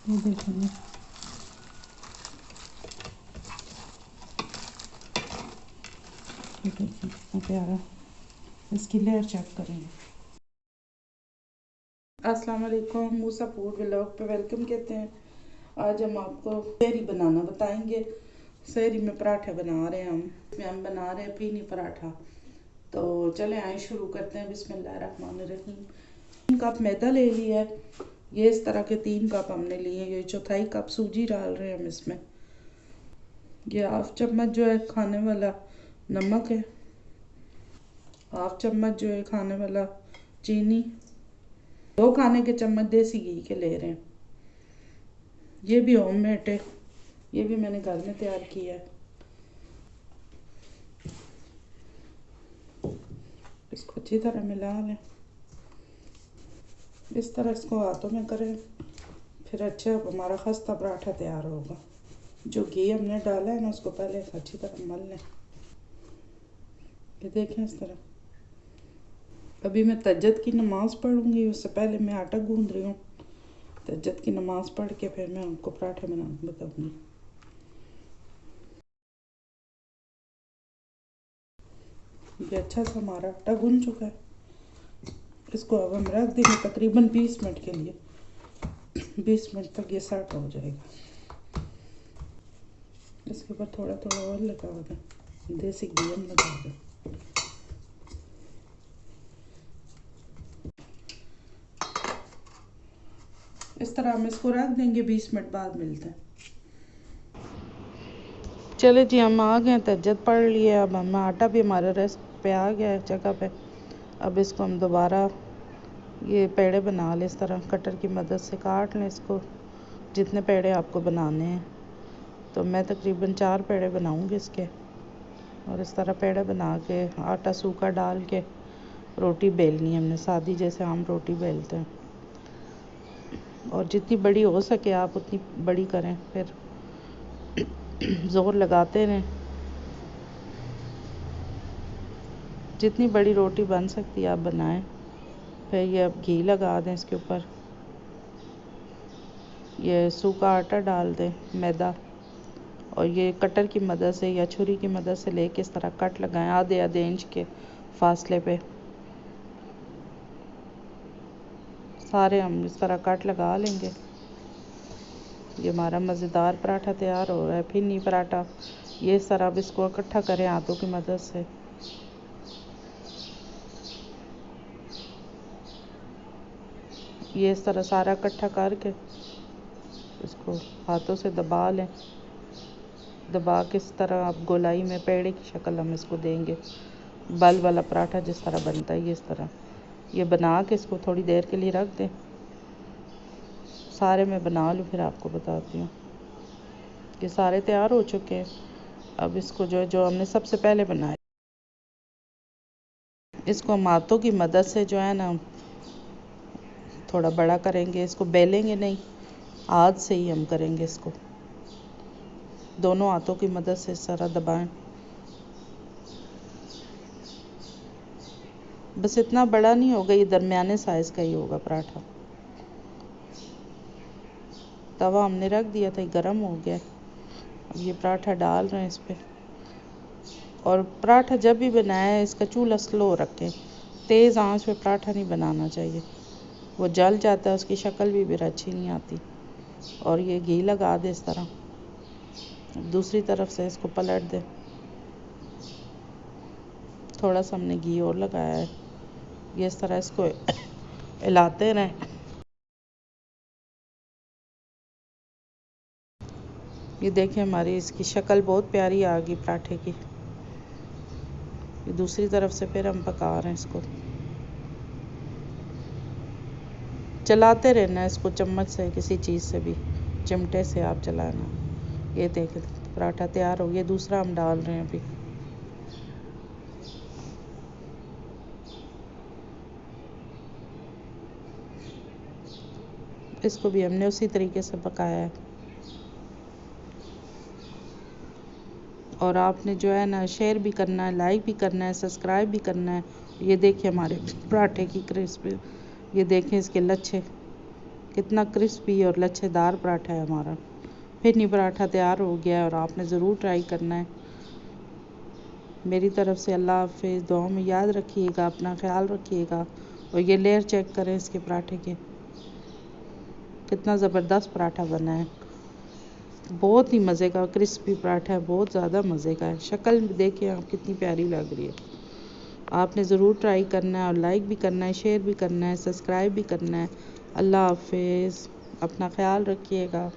ये देखेंगे, ये देखिए कितना प्यारा। इसकी लेयर चेक करेंगे। अस्सलाम वालेकुम, मूसा फूड व्लॉग पे वेलकम कहते हैं। आज हम आपको सहरी बनाना बताएंगे। सहरी में पराठे बना रहे हैं हम बना रहे हैं फीनी पराठा। तो चले आए शुरू करते हैं। बिस्मिल्लाहिर्रहमानिर्रहीम। 3 कप मैदा ले लिया है। ये इस तरह के 3 कप हमने लिए। ये चौथाई कप सूजी डाल रहे हैं हम इसमें। ये हाफ चम्मच जो है खाने वाला नमक है, हाफ चम्मच जो है खाने वाला चीनी, 2 खाने के चम्मच देसी घी के ले रहे हैं। ये भी होममेड है, ये भी मैंने घर में तैयार किया है। इसको अच्छी तरह मिला लें। इस तरह इसको हाथों में करें, फिर अच्छा हमारा खस्ता पराठा तैयार होगा। जो घी हमने डाला है ना, उसको पहले अच्छी तरह मल लें। ये देखें इस तरह। अभी मैं तहज्जुद की नमाज़ पढ़ूंगी, उससे पहले मैं आटा गूंद रही हूँ। तहज्जुद की नमाज़ पढ़ के फिर मैं आपको पराठे बनाना बताऊँगी। ये अच्छा सा हमारा आटा गूंद चुका है। इसको अब हम रख देंगे तकरीबन 20 मिनट के लिए। 20 मिनट तक ये सेट हो जाएगा। इसके ऊपर थोड़ा थोड़ा और लगा दें, देसी घी हम लगा दें। इस तरह हम इसको रख देंगे। 20 मिनट बाद मिलते हैं। चले जी, हम आ गए, तहज्जुद पढ़ लिए। अब हम आटा भी हमारा रेस्ट पे आ गया है जगह पे। अब इसको हम दोबारा ये पेड़े बना लें। इस तरह कटर की मदद से काट लें इसको, जितने पेड़े आपको बनाने हैं। तो मैं तकरीबन 4 पेड़े बनाऊंगी इसके। और इस तरह पेड़े बना के आटा सूखा डाल के रोटी बेलनी है हमने, सादी जैसे हम रोटी बेलते हैं। और जितनी बड़ी हो सके आप उतनी बड़ी करें, फिर ज़ोर लगाते रहें। जितनी बड़ी रोटी बन सकती है आप बनाएं। फिर ये अब घी लगा दें इसके ऊपर। ये सूखा आटा डाल दें, मैदा। और ये कटर की मदद से या छुरी की मदद से लेके इस तरह कट लगाएं, आधे आधे इंच के फासले पे। सारे हम इस तरह कट लगा लेंगे। ये हमारा मज़ेदार पराठा तैयार हो रहा है, फिरनी पराठा। ये इस तरह अब इसको इकट्ठा करें हाथों की मदद से। ये इस तरह सारा इकट्ठा करके इसको हाथों से दबा लें। दबा के इस तरह आप गोलाई में पेड़े की शक्ल हम इसको देंगे। बल वाला पराठा जिस तरह बनता है, ये इस तरह ये बना के इसको थोड़ी देर के लिए रख दें। सारे मैं बना लूँ फिर आपको बताती हूँ। ये सारे तैयार हो चुके हैं। अब इसको जो हमने सबसे पहले बनाया, इसको हम हाथों की मदद से जो है ना थोड़ा बड़ा करेंगे। इसको बेलेंगे नहीं, हाथ से ही हम करेंगे इसको। दोनों हाथों की मदद से इस तरह दबाएं। बस इतना बड़ा नहीं होगा, ये दरमियाने साइज़ का ही होगा पराठा। तवा हमने रख दिया था, गर्म हो गया। अब ये पराठा डाल रहे हैं इस पर। और पराठा जब भी बनाए इसका चूल्हा स्लो रखें। तेज़ आंच पे पराठा नहीं बनाना चाहिए, वो जल जाता है, उसकी शक्ल भी फिर अच्छी नहीं आती। और ये घी लगा दे इस तरह। दूसरी तरफ से इसको पलट दे। थोड़ा सा हमने घी और लगाया है। ये इस तरह इसको हिलाते रहें। ये देखें हमारी इसकी शक्ल बहुत प्यारी आ गई पराठे की। ये दूसरी तरफ से फिर हम पका रहे हैं इसको। चलाते रहना इसको, चम्मच से किसी चीज़ से भी, चिमटे से आप चलाना। ये देखें पराठा तैयार हो गया। दूसरा हम डाल रहे हैं अभी। इसको भी हमने उसी तरीके से पकाया है। और आपने जो है ना शेयर भी करना है, लाइक भी करना है, सब्सक्राइब भी करना है। ये देखिए हमारे पराठे की क्रिस्पी, ये देखें इसके लच्छे कितना क्रिस्पी और लच्छेदार पराठा है हमारा। फिरनी पराठा तैयार हो गया है और आपने ज़रूर ट्राई करना है। मेरी तरफ से अल्लाह हाफिज़। दुआ में याद रखिएगा, अपना ख्याल रखिएगा। और ये लेयर चेक करें इसके पराठे के, कितना ज़बरदस्त पराठा बना है। बहुत ही मज़े का क्रिस्पी पराठा है, बहुत ज़्यादा मज़े का है। शक्ल देखें आप कितनी प्यारी लग रही है। आपने ज़रूर ट्राई करना है और लाइक भी करना है, शेयर भी करना है, सब्सक्राइब भी करना है। अल्लाह हाफिज़, अपना ख्याल रखिएगा।